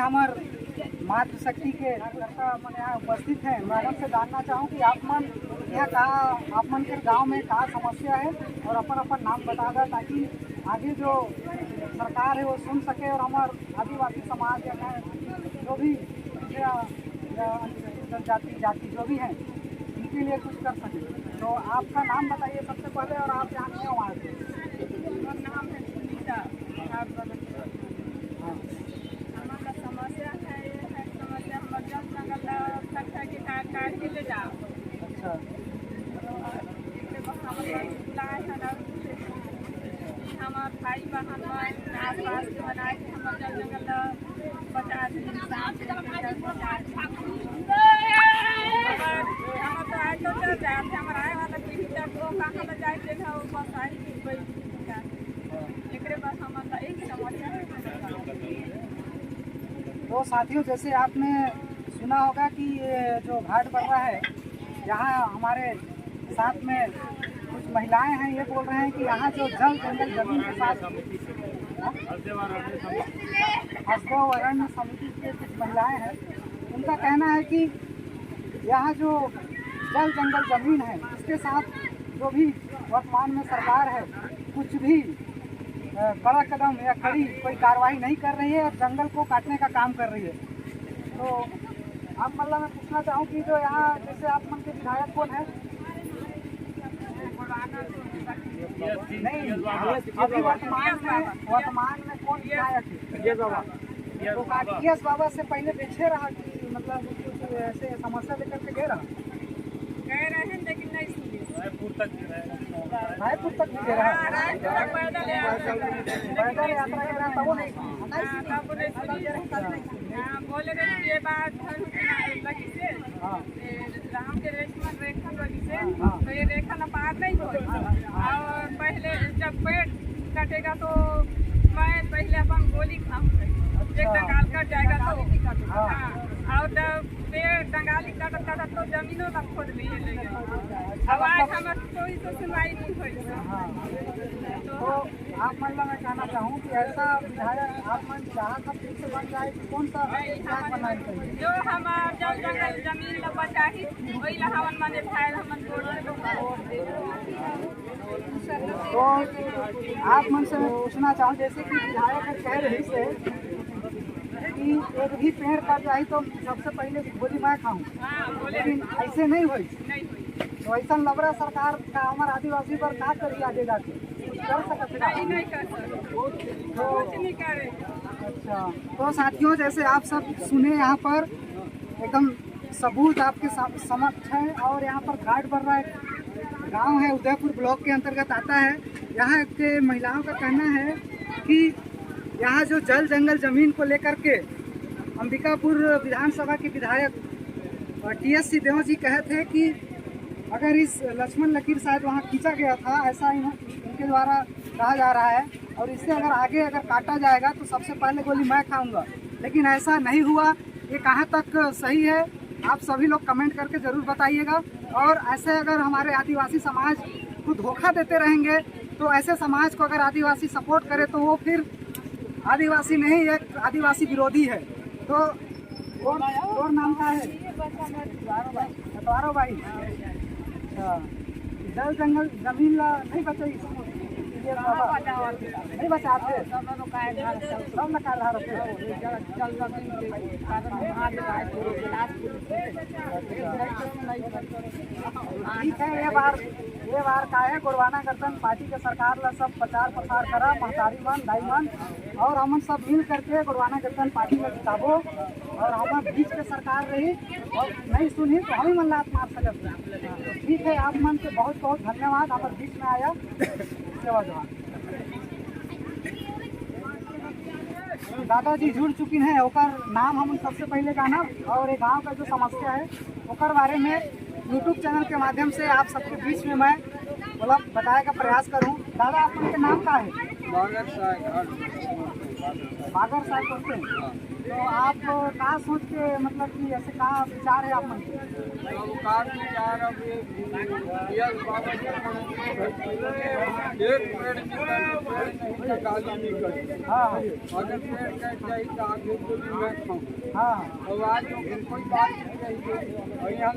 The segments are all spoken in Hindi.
हमार मातृशक्ति के कार्यकर्ता मन यहाँ उपस्थित हैं। मैं मन से जानना चाहूँ कि आप मन यहाँ कहाँ आप मन के गाँव में कहाँ समस्या है और अपन नाम बता दें ताकि आगे जो सरकार है वो सुन सके और हमारे आदिवासी समाज या जो भी जनजाति जाति जो भी हैं इनके लिए कुछ कर सके। तो आपका नाम बताइए सबसे पहले और आप यहाँ क्यों आए थे? मेरा नाम है सुनीता। हमारा समस्या है ये है समस्या हमारे जंगल तक है कि काट के ले जाओ। अच्छा हमारे भाई बहन आस पास के बनाए थे हमारे जंगल 50 दिन हमारा आए वाला पीढ़ी तक वो कहाँ ले जाए थे बस आई एक बार हमारा एक समस्या है। तो साथियों जैसे आपने सुना होगा कि ये जो घाट बढ़ रहा है यहाँ हमारे साथ में कुछ महिलाएं हैं, ये बोल रहे हैं कि यहाँ जो जल जंगल जमीन के साथ हसदेव अरण्य समिति के कुछ महिलाएं हैं, उनका कहना है कि यहाँ जो जल जंगल जमीन है इसके साथ जो भी वर्तमान में सरकार है कुछ भी बड़ा कदम या कड़ी कोई कार्रवाई नहीं कर रही है और जंगल को काटने का काम कर रही है। तो आप मतलब मैं पूछना चाहूँ कि जो यहाँ जैसे आप मन के विधायक कौन है? नहीं, अभी वर्तमान में कौन विधायक है? तो काटियस बाबा से पहले पीछे रहा कि मतलब कुछ ऐसे समस्या लेकर के गए रहे हैं लेकिन नहीं सुने। रायपुर तक भी गए रहा पैदल यात्रा कर रहा था वो नहीं बोले रहे ये बात लगी से राम के रेशमन रेखा लगी से तो ये रेखा न पार नहीं हो और पहले जब पेड़ कटेगा तो मैं पहले अपन गोली खाऊंगा एक डंगाल कट जाएगा तो और जब पेड़ डंगाली कटत तो जमीनों न खोद लिए अब आज हमारे कोई तो सुनवाई नहीं हुई। तो आप मतलब मैं कहना चाहूँ कि ऐसा विधायक आप मन जहाँ का फिर से बन जाए कि कौन सा विधायक बनना चाहिए? जो हमारे जल जंगल जमीन ल बचाही वही ला हमन माने फायदा हमन तो आप मन से पूछना चाहूँ जैसे कि विधायक कह रही से कि एक भी पेड़ कट जाए तो सबसे पहले गोली मैं खाऊँ, लेकिन ऐसे नहीं हुई। तो ऐसा लबरा सरकार का हमारे आदिवासी पर का करी आगे जाके कर सकते अच्छा। तो साथियों जैसे आप सब सुने यहाँ पर एकदम सबूत आपके समक्ष है और यहाँ पर घाट बढ़ रहा है, गांव है उदयपुर ब्लॉक के अंतर्गत आता है। यहाँ के महिलाओं का कहना है कि यहाँ जो जल जंगल जमीन को लेकर के अंबिकापुर विधानसभा के विधायक TS सिंहदेव जी कहे थे कि अगर इस लक्ष्मण लकीर शायद वहाँ खींचा गया था, ऐसा इनके द्वारा कहा जा रहा है और इससे अगर काटा जाएगा तो सबसे पहले गोली मैं खाऊंगा, लेकिन ऐसा नहीं हुआ। ये कहाँ तक सही है आप सभी लोग कमेंट करके ज़रूर बताइएगा। और ऐसे अगर हमारे आदिवासी समाज को धोखा देते रहेंगे तो ऐसे समाज को अगर आदिवासी सपोर्ट करे तो वो फिर आदिवासी नहीं, एक आदिवासी विरोधी है। तो और नाम का है अतवारो भाई। अच्छा, जल जंगल जमीन ला नहीं बचाई नहीं बचाते सब न कर रहा ठीक है। ये बार का है गुरवाना गठबंधन पार्टी के सरकार ला सब प्रचार प्रसार करा महतारी मन दाई मन और हमन सब मिल करके गुरवाना गठबंधन पार्टी में जिताबो और हमारे बीच के सरकार रही और नहीं सुनी तो हम ही मन लात मार सकते। ठीक है, आप मन से बहुत बहुत धन्यवाद हमारे बीच में आया। सेवा जवान दादाजी जुड़ चुकी हैं, ओकर नाम हम सबसे पहले गाना और एक गांव का जो समस्या है ओकर बारे में यूट्यूब चैनल के माध्यम से आप सबके बीच में मैं मतलब बताने का प्रयास करूं। दादा आपके नाम का है? बागर साहब बोलते हैं। तो आप कहाँ सोच के मतलब कि ऐसे कहाँ विचार है आप मन के? अब कार में यार अब ये बाबा जी एक पेड़ नहीं गाली निकल। हाँ अगर पेड़ कट जाए तो आगे को भी मैं खाऊँ। हाँ अब आज कोई बात नहीं रही और यहाँ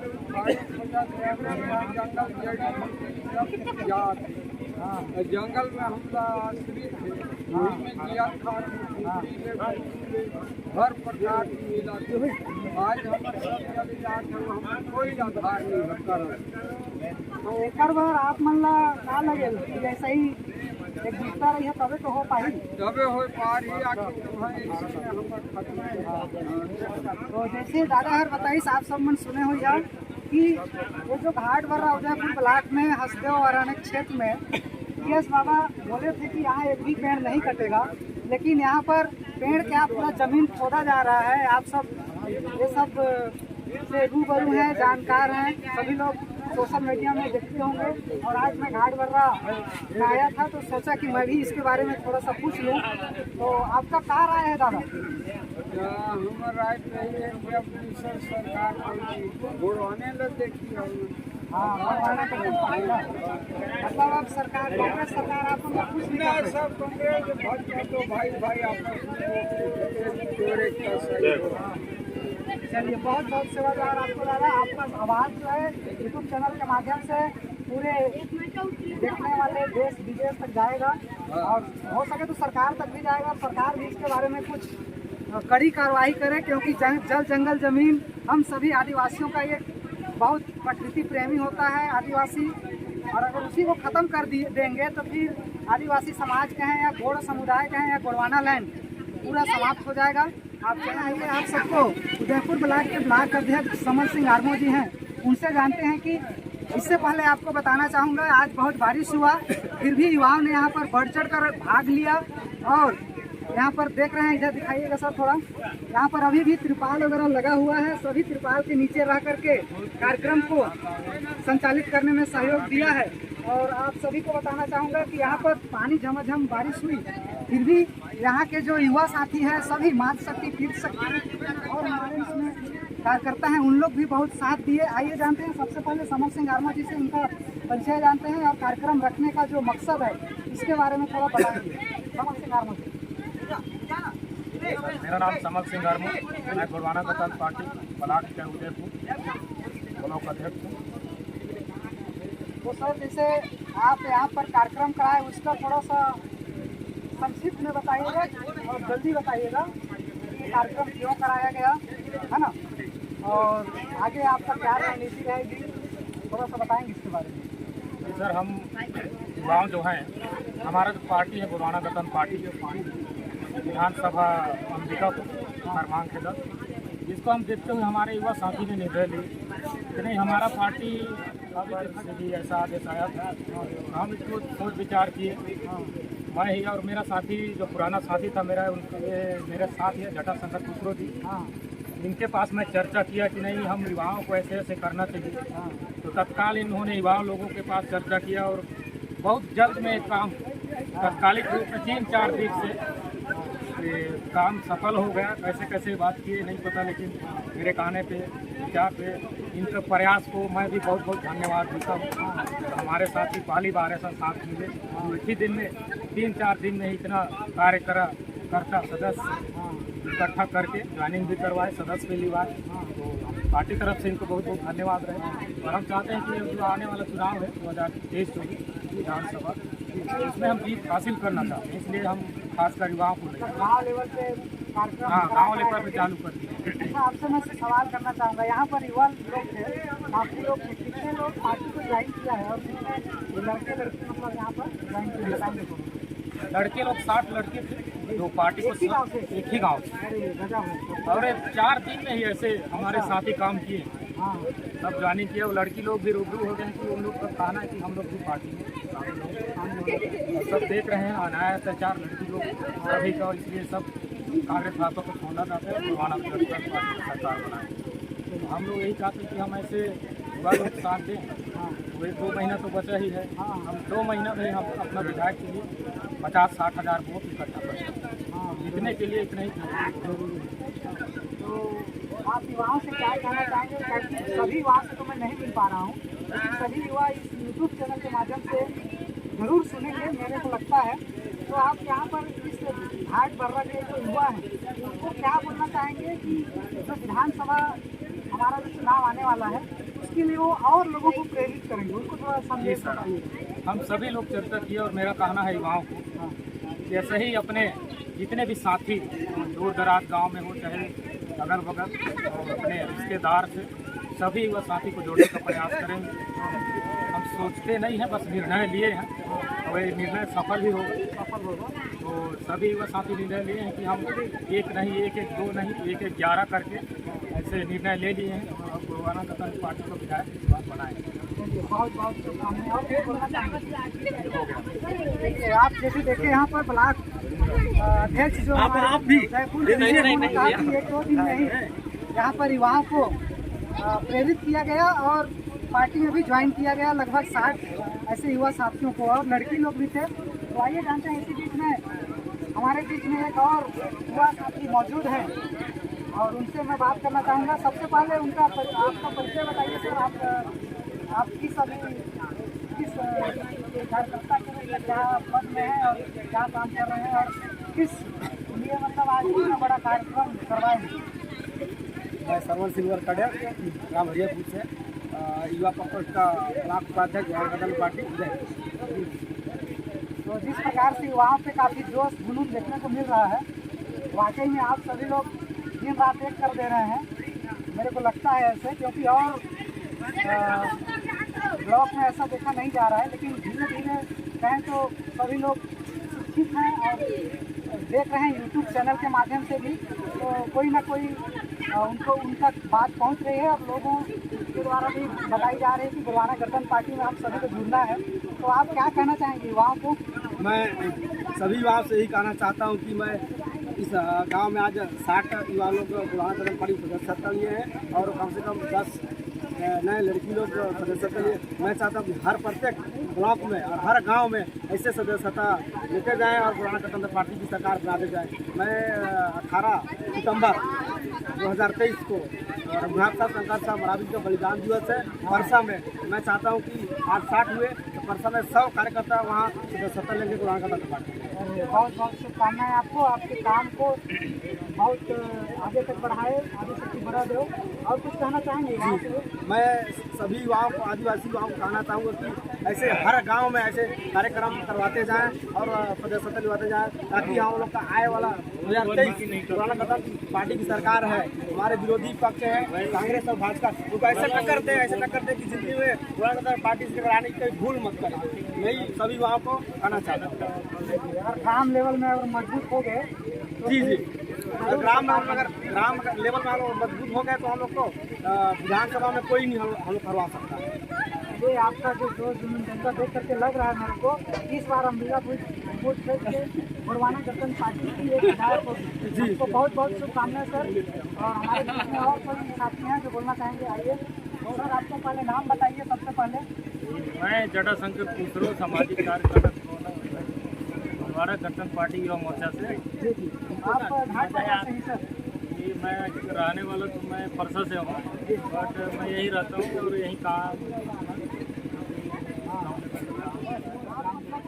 जंगल याद हाँ जंगल में हम आश्रित थे, वहीं में जिया था, हर प्रकार की मिला थी। आज हम सब चले जाते हम कोई आधार नहीं कर। तो एक बार आप मन ला का लगे कि ऐसा ही एक दूसरा रही है तबे तो हो पाई। तबे हो पार ही आखिर तो जैसे दादा हर बताइए आप सब मन सुने हो यार कि ये जो घाट भर रहा उदयपुर ब्लॉक में हसदेव और अनेक क्षेत्र में PS बाबा बोले थे कि यहाँ एक भी पेड़ नहीं कटेगा, लेकिन यहाँ पर पेड़ क्या पूरा जमीन खोदा जा रहा है। आप सब ये सब से रूबरू हैं, जानकार हैं, सभी लोग सोशल मीडिया में देखते होंगे। और आज मैं घाट भर रहा में आया था तो सोचा कि मैं भी इसके बारे में थोड़ा सा पूछ लूँ। तो आपका क्या राय है दादा? हमारा राय रही है कि अपनी सरकार गुड़वाने लग देखिए। हाँ बढ़वाना तो मतलब अब सरकार कांग्रेस सरकार आपको कुछ नहीं कर सब कांग्रेस भाजपा तो भाई भाई आपस में चोरे का सही हो। चलिए बहुत बहुत सेवादार आपको दादा। आपका आवाज़ जो है यूट्यूब चैनल के माध्यम से पूरे देखने वाले देश विदेश तक जाएगा और हो सके तो सरकार तक भी जाएगा। सरकार भी इसके बारे में कुछ कड़ी कार्रवाई करे, क्योंकि जल जंगल जमीन हम सभी आदिवासियों का एक बहुत प्रकृति प्रेमी होता है आदिवासी। और अगर उसी को ख़त्म कर देंगे तो फिर आदिवासी समाज कहें या गोड़ समुदाय कहें या गोड़वाना लैंड पूरा समाप्त हो जाएगा। आप चाहेंगे आप सबको उदयपुर ब्लॉक के ब्लॉक अध्यक्ष समर सिंह आर्मो जी हैं, उनसे जानते हैं कि इससे पहले आपको बताना चाहूँगा आज बहुत बारिश हुआ, फिर भी युवाओं ने यहाँ पर बढ़ चढ़ कर भाग लिया। और यहाँ पर देख रहे हैं, इधर दिखाइएगा सर थोड़ा, यहाँ पर अभी भी त्रिपाल वगैरह लगा हुआ है। सभी त्रिपाल के नीचे रह करके कार्यक्रम को संचालित करने में सहयोग दिया है। और आप सभी को बताना चाहूँगा कि यहाँ पर पानी झमाझम बारिश हुई, फिर भी यहाँ के जो युवा साथी हैं सभी मात शक्ति तीर्थ शक्ति और हमारे इसमें कार्यकर्ता हैं, उन लोग भी बहुत साथ दिए। आइए जानते हैं सबसे पहले समर सिंह आर्मा जी से उनका परिचय जानते हैं और कार्यक्रम रखने का जो मकसद है इसके बारे में थोड़ा बताएंगे। समर सिंह आर्मा जी। मेरा नाम समर सिंह आर्मो, मैं गोड़वाना गणतंत्र पार्टी ब्लॉक के उदयपुर ब्लॉक अध्यक्ष हूँ। तो सर जैसे आप यहाँ पर कार्यक्रम कराए उसका थोड़ा सा संक्षिप्त में बताइएगा और जल्दी बताइएगा कि कार्यक्रम क्यों कराया गया है ना, और आगे आपका क्या रणनीति रहेगी थोड़ा सा बताएंगे इसके बारे में। सर हम युवाओं जो हैं, हमारा जो पार्टी है गोड़वाना गणतंत्र पार्टी विधानसभा अंबिकापुर हरमांग के दल, जिसको हम देखते हुए हमारे युवा साथी ने निर्णय ली कि नहीं हमारा पार्टी से भी ऐसा आदेश आया था। हम इसको सोच विचार किए, मैं ही और मेरा साथी जो पुराना साथी था मेरे साथ है जटा शंकर खुसरो जी, इनके पास मैं चर्चा किया कि नहीं हम युवाओं को ऐसे ऐसे करना चाहिए। तो तत्काल इन्होंने युवाओं लोगों के पास चर्चा किया और बहुत जल्द में काम तत्कालिक रूप में 3-4 दिन से काम सफल हो गया। कैसे कैसे बात किए नहीं पता, लेकिन मेरे कहने पे विचार पे इनके प्रयास को मैं भी बहुत बहुत धन्यवाद देता हूँ। हमारे साथ ही पहली बार ऐसा साथ मिले, एक ही दिन में 3-4 दिन में इतना कार्यकर्ता सदस्य इकट्ठा करके ज्वाइनिंग भी करवाए, सदस्य भी लिवाए। तो पार्टी तरफ से इनको बहुत बहुत धन्यवाद रहे। और हम चाहते हैं कि जो आने वाला चुनाव है 2023-24 विधानसभा, इसमें हम जीत हासिल करना चाहते हैं, इसलिए हम खासकर युवाओं को गाँव लेवल पे कार्यक्रम, हाँ गाँव लेवल पे चालू कर दिए। अच्छा आपसे मैं सवाल करना चाहूँगा, यहाँ पर युवा लोग थे काफ़ी लोग थे, कितने लोग पार्टी को ज्वाइन किया है और कितने लड़के लड़की मतलब यहाँ पर ज्वाइन किया? लड़के लोग 60 लड़के थे जो पार्टी को एक ही गाँव से, अरे गजब है। और 4 दिन में ही ऐसे हमारे साथ ही काम किए, हाँ सब ज्वाइनिंग किया। वो लड़की लोग भी रूबरू हो गए कि उन लोग का कहना है कि हम लोग भी पार्टी में सब देख रहे हैं। अनाया था 4 लड़की लोग सभी का, इसलिए सब कांग्रेस भाजपा को छोड़ना चाहते हैं, गोड़वाना सरकार बनाए। तो हम लोग यही चाहते हैं कि हम ऐसे युवा लोग साथ दें। वही 2 महीना तो बचा ही है, हम 2 महीना में हम अपना विधायक के लिए 50-60 हज़ार वोट इकट्ठा कर सकते हैं। जीतने के लिए इतना ही तो आप युवाओं से क्या कहना चाहेंगे? क्योंकि सभी युवाओं से तो मैं नहीं मिल पा रहा हूँ, लेकिन सभी युवा इस यूट्यूब चैनल के माध्यम से जरूर सुनेंगे मेरे को लगता है। तो आप यहाँ पर इस घाट बर्रा के जो युवा हैं उनको क्या बोलना चाहेंगे कि जो विधानसभा हमारा जो चुनाव आने वाला है उसके लिए वो और लोगों को प्रेरित करेंगे, उनको थोड़ा संदेश बताइए। हम सभी लोग चर्चा किए और मेरा कहना है युवाओं को जैसे ही अपने जितने भी साथी दूर दराज गांव में हो चाहे अगल बगल और अपने रिश्तेदार से सभी युवा साथी को जोड़ने का प्रयास करेंगे। हम सोचते नहीं हैं, बस निर्णय लिए हैं और ये निर्णय सफल भी होगा। तो सभी युवा साथी निर्णय लिए हैं कि हम एक नहीं, एक दो नहीं, 11 करके ऐसे निर्णय ले लिए हैं और गोवाना गठन पार्टी को विधायक इस बार बनाएंगे। बहुत बहुत शुभकामनाएं। और क्या बोलना चाहेंगे? आप जैसे देखे यहाँ पर ब्लॉक अध्यक्ष जो आप भी उन्होंने कहा कि 1-2 दिन में ही यहाँ पर युवाओं को प्रेरित किया गया और पार्टी में भी ज्वाइन किया गया लगभग 60 ऐसे युवा साथियों को, और लड़की लोग भी थे। तो आइए जानते हैं, इसी बीच में हमारे बीच में एक और युवा साथी मौजूद है और उनसे मैं बात करना चाहूँगा। सबसे पहले उनका आपका परिचय बताइए सर। आप किस कार्यकर्ता के लिए क्या पद में हैं और क्या काम कर रहे हैं और किस लिए मतलब आज इतना बड़ा कार्यक्रम करवाए हैं? मैं सरवन सिल्वर कड़िया ग्राम हरियापुर से युवा प्रकोष्ठ का ब्लॉक उपाध्यक्ष गठन पार्टी उदय। तो जिस प्रकार से युवाओं पे काफ़ी जोश जुनून देखने को मिल रहा है, वाकई में आप सभी लोग दिन रात एक कर दे रहे हैं, मेरे को लगता है ऐसे, क्योंकि और ब्लॉक में ऐसा देखा नहीं जा रहा है। लेकिन धीरे धीरे कहें तो सभी लोग शिक्षित हैं और देख रहे हैं यूट्यूब चैनल के माध्यम से भी, तो कोई ना कोई उनको उनका बात पहुंच रही है और लोगों के द्वारा भी बताई जा रही है कि गोवाना गठन पार्टी में आप सभी को जुड़ना है। तो आप क्या कहना चाहेंगे युवाओं को? मैं सभी युवाओं से यही कहना चाहता हूँ कि मैं इस गांव में आज 60 युवा लोग गोवाना गठन पार्टी सदस्यता लिए हैं और कम से कम 10 नए लड़की लोग सदस्यता लिए। मैं चाहता हूँ कि हर प्रत्येक ब्लॉक में और हर गांव में ऐसे सदस्यता लेते जाएं और गोवाना गठन पार्टी की सरकार बनाते जाएं। मैं 18 सितंबर 2023 को रघुनाथ साहब शंकर साहब मरावी का बलिदान दिवस है परसा में। मैं चाहता हूँ कि आज 60 हुए तो परसा में 100 कार्यकर्ता वहाँ सदस्यता लेंगे गोवाना गठन पार्टी। बहुत बहुत शुभकामनाएं आपको, आपके काम को बहुत आगे तक बढ़ाए, आगे तक बढ़ा दो। और कुछ कहना चाहेंगे? मैं सभी युवाओं को, आदिवासी युवाओं को कहना चाहूँगा कि ऐसे हर गांव में ऐसे कार्यक्रम करवाते जाएं और सदस्यता दिलवाते जाएं, ताकि हम लोग का आए वाला 2023 गोवाना गठन पार्टी की सरकार है, हमारे विरोधी पक्ष है कांग्रेस और भाजपा, उनको ऐसे टक्कर दे कि जिंदगी में गोवाना गठन पार्टी से कराने की कोई भूल मत करें। यही सभी युवाओं को कहना चाहता हूँ। अगर ग्राम लेवल में अगर मजबूत हो गए जी अगर ग्राम लेवल में हम लोग मजबूत हो गए तो हम लोग को विधानसभा में कोई नहीं हम लोग करवा सकता। ये आपका जो जुनून जनता देख करके लग रहा है मेरे को, इस बार अम्बिकापुर क्षेत्र के गोवाना गठन पार्टी की एक विधायक होगी। जी, तो बहुत बहुत शुभकामनाएं सर। और हमारे बीच में और कोई साथी हैं जो बोलना चाहेंगे? आइए सर, आपको पहले नाम बताइए सबसे पहले। मैं जड़ा शंकर पूसरो, सामाजिक कार्यकर्ता गोवाना गठन पार्टी युवा मोर्चा से। जी आप घाट बर्रा से ही सर? जी मैं रहने वाला तो मैं परसा से हूँ, बट मैं यहीं रहता हूँ और यहीं काम।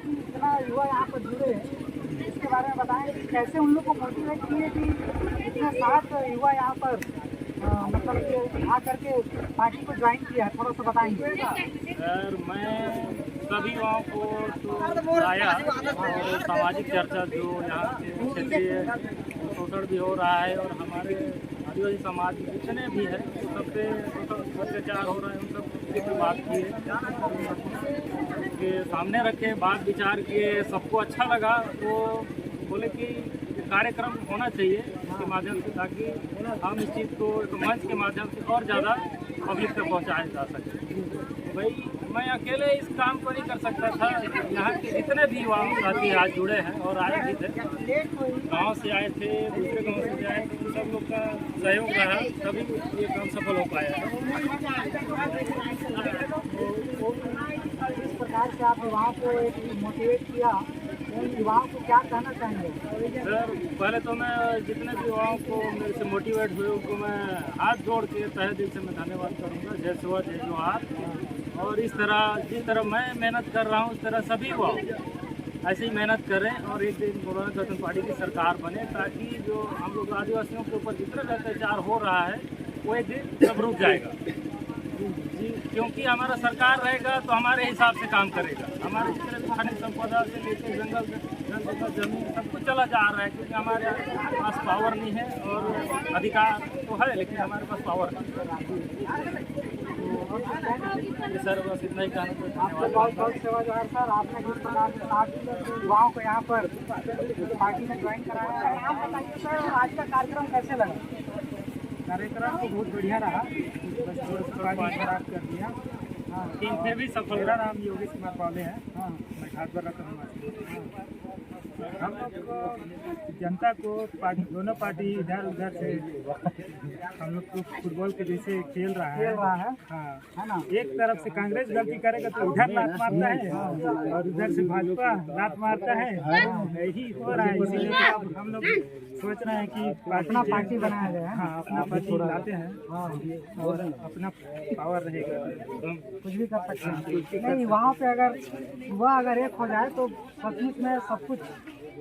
इतना युवा यहाँ पर जुड़े हैं, इसके बारे में बताएं कि कैसे उन लोग को मोटिवेट किए कि इतने 60 युवा यहाँ पर मतलब आ करके पार्टी को ज्वाइन किया है, थोड़ा सा बताएंगे? सर मैं सभी युवाओं को तो आया और सामाजिक चर्चा जो यहाँ के क्षेत्रीय शोषण भी हो रहा है और हमारे आदिवासी समाज जितने भी है सब पे अत्याचार हो रहा है, उन सब पे बात की के सामने रखे, बात विचार किए, सबको अच्छा लगा तो बोले कि कार्यक्रम होना चाहिए इसके माध्यम से, ताकि हम इस चीज़ को एक मंच के माध्यम से और ज़्यादा पब्लिक तक पहुँचाया जा सके। भाई मैं अकेले इस काम को नहीं कर सकता था, यहाँ के जितने भी युवा साथी आज जुड़े हैं और आए भी थे, गांव से आए थे, दूसरे गांव से आए थे, सब लोग का सहयोग रहा, तभी ये काम सफल हो पाया। इस प्रकार से आप युवाओं को एक मोटिवेट किया युवाओं को क्या कहना चाहेंगे? सर पहले तो मैं जितने भी युवाओं को मेरे से मोटिवेट हुए उनको मैं हाथ जोड़ के तहे दिल से मैं धन्यवाद करूँगा। जय सेवा जय जोहार। और इस तरह जिस तरह मैं मेहनत कर रहा हूँ उस तरह सभी युवा ऐसे ही मेहनत करें और एक दिन गोरवाना गठबंधन पार्टी की सरकार बने, ताकि जो हम लोग आदिवासियों के ऊपर जितना भी अत्याचार हो रहा है वो एक दिन सब रुक जाएगा जी। क्योंकि हमारा सरकार रहेगा तो हमारे हिसाब से काम करेगा। हमारे जितने भी खनिज संपदा से लेकर जंगल जमीन सब कुछ चला जा रहा है, क्योंकि हमारे पास पावर नहीं है और अधिकार तो है लेकिन हमारे पास पावर नहीं। सर बस इतना ही कहना। आपको बहुत बहुत सेवा जोहार सर। आपने जिस प्रकार से 60 युवाओं को यहाँ पर पार्टी में ज्वाइन कराया है, आप बताइए सर आज का कार्यक्रम कैसे लगा? कार्यक्रम तो बहुत बढ़िया रहा, बस थोड़ा खराब कर दिया। हाँ फिर भी सफल। मेरा नाम योगेश कुमार पाले है। हाँ, मैं घाटबर हम लोग जनता को दोनों पार्टी इधर उधर से हम लोग को फुटबॉल के जैसे खेल रहा है। हाँ, है ना। एक तरफ से कांग्रेस गलती करेगा तो उधर लात मारता है और उधर से भाजपा लात मारता है, यही हो रहा है। इसीलिए हम लोग सोच रहे हैं कि अपना पार्टी बनाया जाए। हाँ, अपना पार्टी लाते हैं और अपना पावर रहेगा, कुछ भी कर सकते हैं। नहीं, वहाँ पे अगर युवा अगर एक हो जाए तो सचमुच में सब कुछ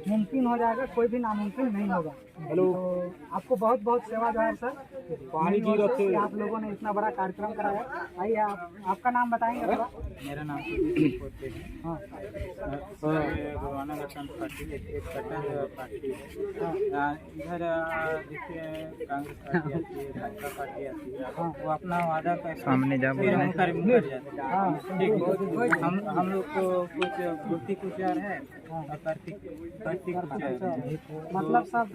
मुमकिन हो जाएगा, कोई भी नामुमकिन नहीं होगा। तो आपको बहुत बहुत सेवा जोहार सर। पानी की रखे आप लोगों ने इतना बड़ा कार्यक्रम कराया। आइए आपका नाम बताएंगे थोड़ा? मेरा नाम हाँ गोरवाना गठबंधन पार्टी एक कट्टर पार्टी इधर देखिए कांग्रेस पार्टी आती है, भाजपा पार्टी आती है, वो अपना वादा का सामने जा कर जाते हैं। हम लोग को कुछ गुप्ती कुचार है और कार्तिक मतलब सब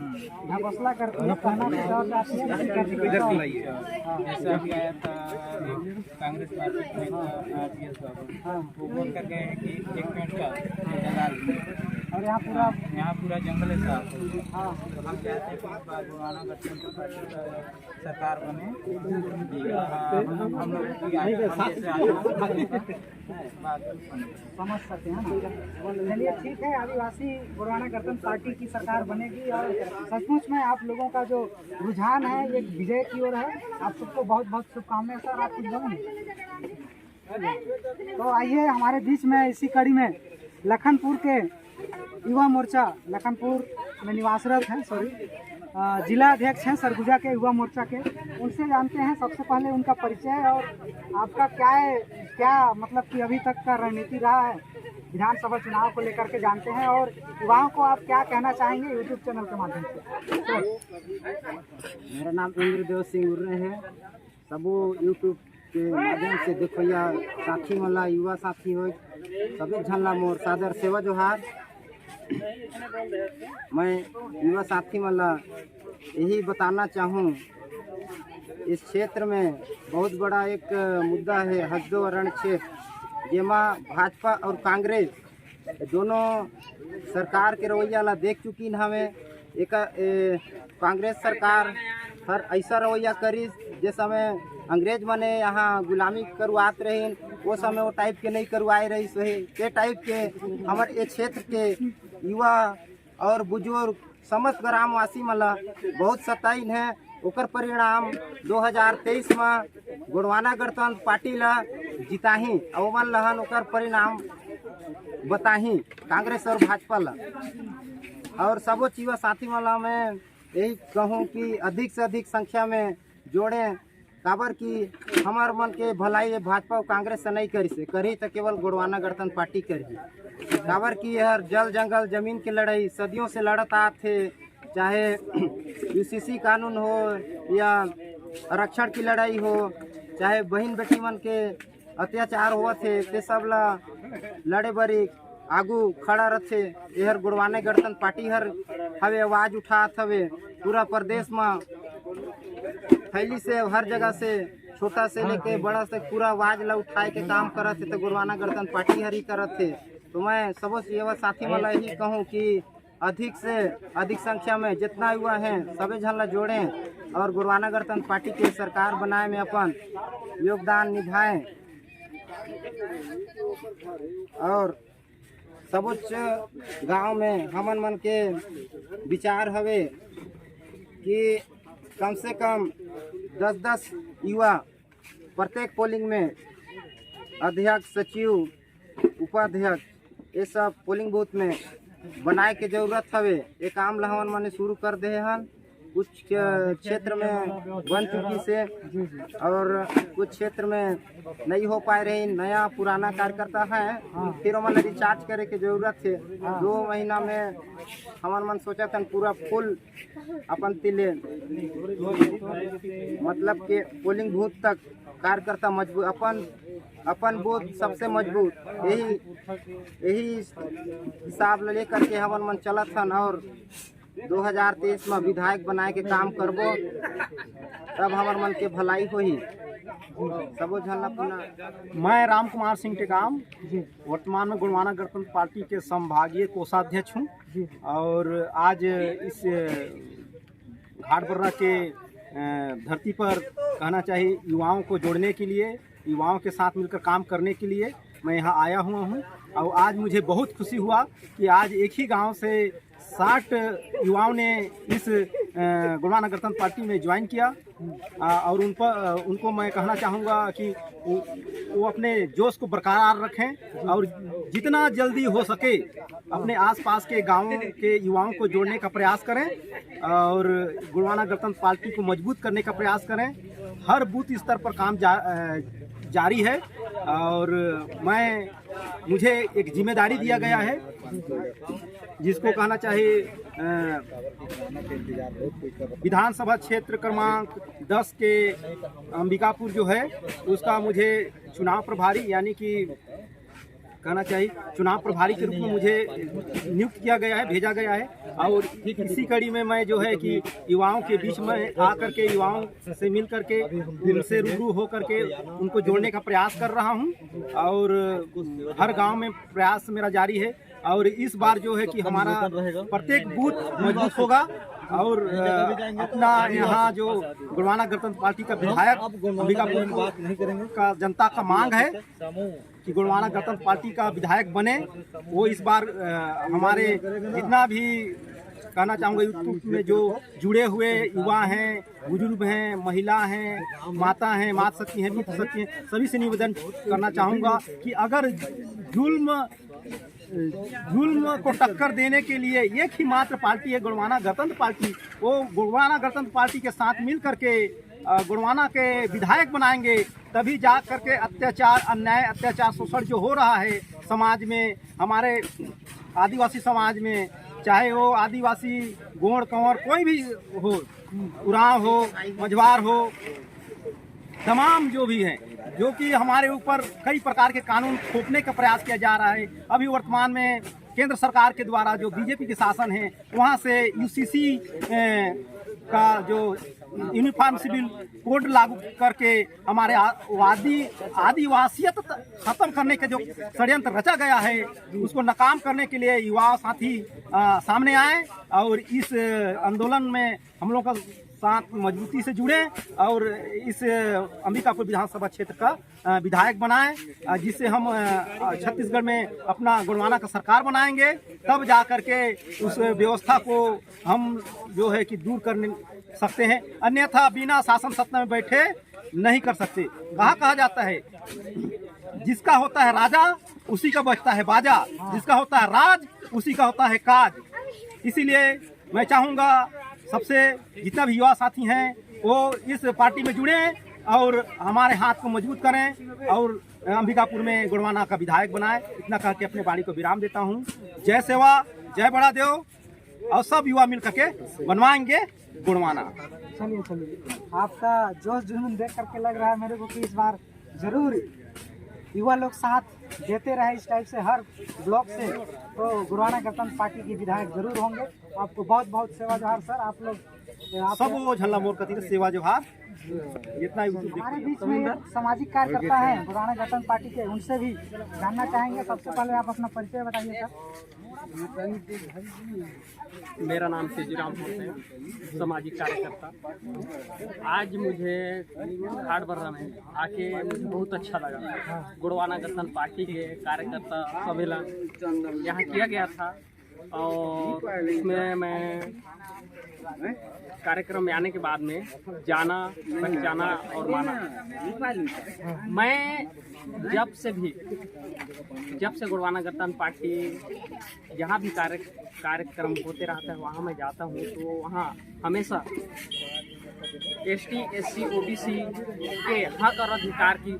ढकोसला करते हैं, कहना कुछ और जाती है, नहीं करती कुछ और। जैसा अभी आया था कांग्रेस पार्टी का RPS बाबू, वो बोल कर गए हैं कि 1 मिनट का जंगल और यहाँ पूरा जंगल है साफ। हाँ, तो हम चाहते हैं कि इस बार गोरवाना गठबंधन पार्टी का सरकार बने। हम लोग समझ सकते हैं ना। चलिए ठीक है, आदिवासी गोरवाना गठबंधन पार्टी की सरकार बनेगी और सचमुच में आप लोगों का जो रुझान है ये विजय की ओर है। आप सबको बहुत बहुत शुभकामनाएं सर। आप कुछ बोलेंगे? तो आइए हमारे बीच में इसी कड़ी में लखनपुर के युवा मोर्चा, लखनपुर में निवासरत हैं, जिला अध्यक्ष हैं सरगुजा के युवा मोर्चा के, उनसे जानते हैं सबसे पहले उनका परिचय और आपका क्या मतलब कि अभी तक का रणनीति रहा है विधानसभा चुनाव को लेकर के जानते हैं, और युवाओं को आप क्या कहना चाहेंगे यूट्यूब चैनल के माध्यम से? मेरा नाम इंद्रदेव सिंह उर्रे है। सबो यूट्यूब के माध्यम से देखिया साथी मला युवा साथी हो सभी झनला मोर सादर सेवा जोहार। मैं युवा साथी मला यही बताना चाहूँ, इस क्षेत्र में बहुत बड़ा एक मुद्दा है हसदो रण क्षेत्र, जेमा भाजपा और कांग्रेस दोनों सरकार के रवैया ला देख चुकी हमें। एक कांग्रेस सरकार हर ऐसा रवैया करी जिस समय अंग्रेज मने यहाँ गुलामी करवात रही, वो समय वो टाइप के नहीं करवाए रही सही के टाइप के हमारे ये क्षेत्र के युवा और बुजुर्ग समस्त ग्रामवासी मला बहुत सताइन है। ओकर परिणाम 2023 में गोरवाना गणतंत्र पार्टी ला जिताही और मन लहन ओकर परिणाम बताही कांग्रेस और भाजपा ला। और सबो युवा साथी मला मैं यही कहूँ कि अधिक से अधिक संख्या में जोड़ें, काबर की हमार मन के भलाई भाजपा और कांग्रेस से नहीं करी तो केवल गोरवाना गणतंत्र पार्टी करी। काबर की हर जल जंगल जमीन की लड़ाई सदियों से लड़त आते, चाहे UCC कानून हो या आरक्षण की लड़ाई हो, चाहे बहन बेटी मन के अत्याचार हुआ थे, ते सब ला लड़े बरी आगू खड़ा रथे। यहर गोरवाना गणतंत्र पार्टी हर हवे आवाज उठात हवे पूरा प्रदेश में, थैली से हर जगह से छोटा से लेके बड़ा से पूरा आवाज ला उठाए के काम करत थे, तो गोरवाना गणतंत्र पार्टी हर ही करत थे। तो मैं सबों युवा साथी वाला यही कहूँ कि अधिक से अधिक संख्या में जितना युवा हैं सभी जन ला जोड़ें और गोरवाना गणतंत्र पार्टी की सरकार बनाए में अपन योगदान निभाएं। और सबोच्च गांव में हमन मन के विचार हवे कि कम से कम 10-10 युवा प्रत्येक पोलिंग में अध्यक्ष, सचिव, उपाध्यक्ष ये सब पोलिंग बूथ में बनाए के जरूरत हवे। ये काम ला हमन मन शुरू कर दे हन। कुछ क्षेत्र में बन चुकी से और कुछ क्षेत्र में नहीं हो पाए रहे। नया पुराना कार्यकर्ता है, फिर हमन रिचार्ज करे के जरूरत है। 2 महीना में हमन मन सोचा था पूरा फुल अपन तिले मतलब के पोलिंग बूथ तक कार्यकर्ता मजबूत, अपन बूथ सबसे मजबूत, यही हिसाब लेकर के हमन मन चलत हन। और 2023 में विधायक बनाए के काम करबो, तब हमार मन के भलाई होही। सबो झन अपना। मैं राम कुमार सिंह टेकाम वर्तमान में गुणवाना गणतंत्र पार्टी के संभागीय कोषाध्यक्ष हूँ और आज इस घाट बर्रा के धरती पर कहना चाहिए युवाओं को जोड़ने के लिए, युवाओं के साथ मिलकर काम करने के लिए मैं यहाँ आया हुआ हूँ। और आज मुझे बहुत खुशी हुआ कि आज एक ही गांव से 60 युवाओं ने इस गुणवाना गणतंत्र पार्टी में ज्वाइन किया। और उनको मैं कहना चाहूँगा कि वो अपने जोश को बरकरार रखें और जितना जल्दी हो सके अपने आसपास के गांवों के युवाओं को जोड़ने का प्रयास करें और गुणवाना गणतंत्र पार्टी को मजबूत करने का प्रयास करें। हर बूथ स्तर पर काम जारी है और मुझे एक जिम्मेदारी दिया गया है जिसको कहना चाहिए विधानसभा क्षेत्र क्रमांक 10 के अंबिकापुर जो है उसका मुझे चुनाव प्रभारी यानी कि कहना चाहिए चुनाव प्रभारी के रूप में मुझे नियुक्त किया गया है, भेजा गया है। और इसी कड़ी में मैं जो है कि युवाओं के बीच में आकर के युवाओं से मिल करके उनसे रूबरू हो करके उनको जोड़ने का प्रयास कर रहा हूं और हर गांव में प्रयास मेरा जारी है। और इस बार जो है कि हमारा प्रत्येक बूथ मजबूत होगा और अपना यहाँ जो गुणवाना गणतंत्र पार्टी का विधायक अंबिकापुर का जनता का मांग है कि गुणवाना गणतंत्र पार्टी का विधायक बने। वो इस बार हमारे जितना भी कहना चाहूँगा यूट्यूब में जो जुड़े हुए युवा हैं, बुजुर्ग हैं, महिला हैं, माता हैं, माता शक्ति हैं, वित्त शक्ति हैं, सभी से निवेदन करना चाहूँगा कि अगर जुल्म को टक्कर देने के लिए एक ही मात्र पार्टी है गुणवाना गणतंत्र पार्टी, वो गुणवाना गणतंत्र पार्टी के साथ मिल करके गुणवाना के विधायक बनाएंगे, तभी जा करके अत्याचार, अन्याय, अत्याचार, शोषण जो हो रहा है समाज में, हमारे आदिवासी समाज में, चाहे वो आदिवासी गोंड कंवर कोई भी हो, उरांव हो, मझवार हो, तमाम जो भी हैं, जो कि हमारे ऊपर कई प्रकार के कानून थोपने का प्रयास किया जा रहा है। अभी वर्तमान में केंद्र सरकार के द्वारा जो बीजेपी के शासन है वहाँ से यूसीसी का जो यूनिफॉर्म सिविल कोड लागू करके हमारे आदिवासियत खत्म करने का जो षड्यंत्र रचा गया है उसको नाकाम करने के लिए युवा साथी सामने आए और इस आंदोलन में हम लोग का साथ मजबूती से जुड़े और इस अंबिकापुर विधानसभा क्षेत्र का विधायक बनाएं, जिससे हम छत्तीसगढ़ में अपना गुणवाना का सरकार बनाएंगे। तब जा करके उस व्यवस्था को हम जो है कि दूर कर सकते हैं, अन्यथा बिना शासन सत्ता में बैठे नहीं कर सकते। कहा जाता है जिसका होता है राजा उसी का बजता है बाजा, जिसका होता है राज उसी का होता है काज। इसीलिए मैं चाहूँगा सबसे जितना भी युवा साथी हैं वो इस पार्टी में जुड़े और हमारे हाथ को मजबूत करें और अंबिकापुर में गुणवाना का विधायक बनाएं। इतना कह के अपने वाणी को विराम देता हूँ। जय सेवा, जय बड़ा देव और सब युवा मिल करके बनवाएंगे गुणवाना। चलिए आपका जोश जुनून देख करके लग रहा है मेरे को कि इस बार जरूर युवा लोग साथ देते रहे इस टाइप से हर ब्लॉक से, तो गुणवाना गणतंत्र पार्टी के विधायक जरूर होंगे। आपको बहुत बहुत सेवा जोहार सर। आप लोग सब वो झल्ला मोर कती सेवा जोहार। जितना हमारे बीच में सामाजिक कार्यकर्ता हैं गुणवाना गणतंत्र पार्टी के, उनसे भी जानना चाहेंगे। सबसे पहले आप अपना परिचय बताइए सर। मेरा नाम तेजीराम हुसैन, सामाजिक कार्यकर्ता। आज मुझे घाटबर्रा में आके मुझे बहुत अच्छा लगा। गोंडवाना गठबंधन पार्टी के कार्यकर्ता सम्मेलन यहाँ किया गया था और इसमें मैं कार्यक्रम में आने के बाद में जाना पहचाना और माना। मैं जब से गोंडवाना गठबंधन पार्टी जहाँ भी कार्यक्रम होते रहता है वहाँ मैं जाता हूँ, तो वहाँ हमेशा ST SC OBC के हक और अधिकार की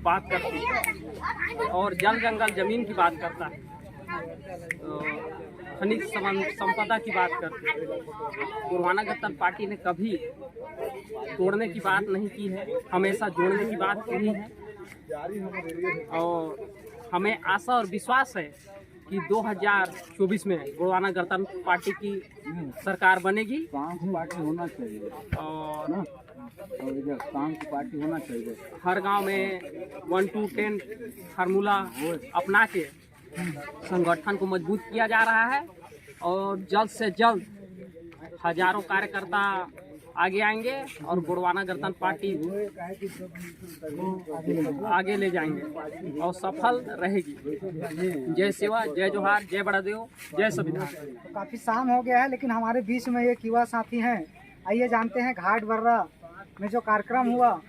बात करती है और जल जंगल जमीन की बात करता है, खनिज संपदा की बात करते हैं। गोंडवाना गठबंधन पार्टी ने कभी तोड़ने की बात नहीं की है, हमेशा जोड़ने की बात की है और हमें आशा और विश्वास है कि 2024 में गोंडवाना गठबंधन पार्टी की सरकार बनेगी। पार्टी होना चाहिए और काम की पार्टी होना चाहिए। हर गांव में 1 to 10 फार्मूला अपना के संगठन को मजबूत किया जा रहा है और जल्द से जल्द हजारों कार्यकर्ता आगे आएंगे और गोंडवाना गठबंधन पार्टी आगे ले जाएंगे और सफल रहेगी। जय सेवा, जय जोहार, जय बड़ादेव, जय संविधान। तो काफ़ी शाम हो गया है, लेकिन हमारे बीच में एक युवा साथी हैं। आइए जानते हैं घाटबर्रा में जो कार्यक्रम हुआ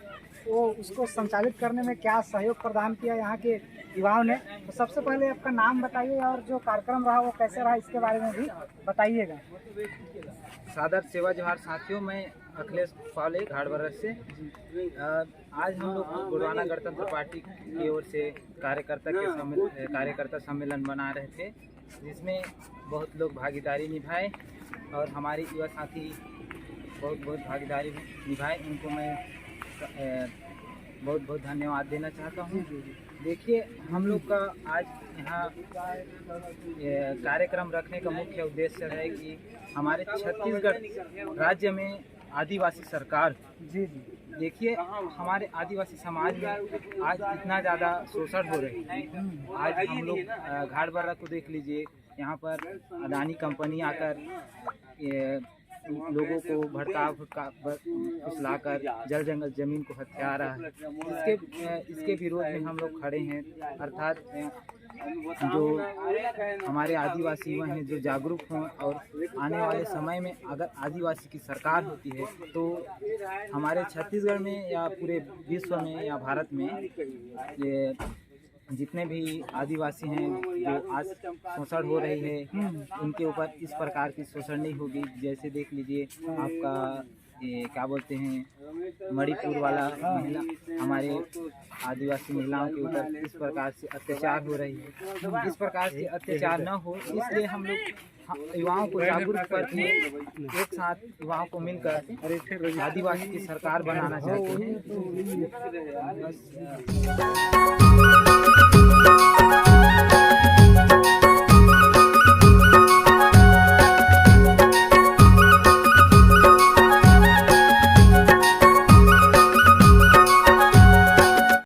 वो उसको संचालित करने में क्या सहयोग प्रदान किया यहाँ के युवाओं ने। तो सबसे पहले आपका नाम बताइए और जो कार्यक्रम रहा वो कैसे रहा, इसके बारे में भी बताइएगा। सादर सेवा जोहार साथियों, मैं अखिलेश पाले घाटबर्रा से। आज हम लोग गोंडवाना गणतंत्र पार्टी की ओर से कार्यकर्ता सम्मेलन बना रहे थे, जिसमें बहुत लोग भागीदारी निभाए और हमारे युवा साथी बहुत भागीदारी निभाए। उनको मैं बहुत धन्यवाद देना चाहता हूँ। देखिए, हम लोग का आज यहाँ कार्यक्रम रखने का मुख्य उद्देश्य है कि हमारे छत्तीसगढ़ राज्य में आदिवासी सरकार, देखिए हमारे आदिवासी समाज में आज इतना ज़्यादा शोषण हो रही है। आज हम लोग घाटबर्रा को देख लीजिए, यहाँ पर अदानी कंपनी आकर लोगों को भड़का फुसलाकर जल जंगल जमीन को हथिया रहा है। इसके विरोध में हम लोग खड़े हैं। अर्थात जो हमारे आदिवासी युवा हैं जो जागरूक हों और आने वाले समय में अगर आदिवासी की सरकार होती है तो हमारे छत्तीसगढ़ में या पूरे विश्व में या भारत में ये जितने भी आदिवासी हैं जो आज शोषण हो रही है, उनके ऊपर इस प्रकार की शोषण नहीं होगी। जैसे देख लीजिए आपका ये क्या बोलते हैं, मणिपुर वाला महिला, हमारे आदिवासी महिलाओं के ऊपर इस प्रकार से अत्याचार हो रही है। इस प्रकार से अत्याचार न हो, इसलिए हम लोग युवाओं को जागरूक करके एक साथ युवाओं को मिलकर आदिवासी की सरकार बनाना चाहते हैं।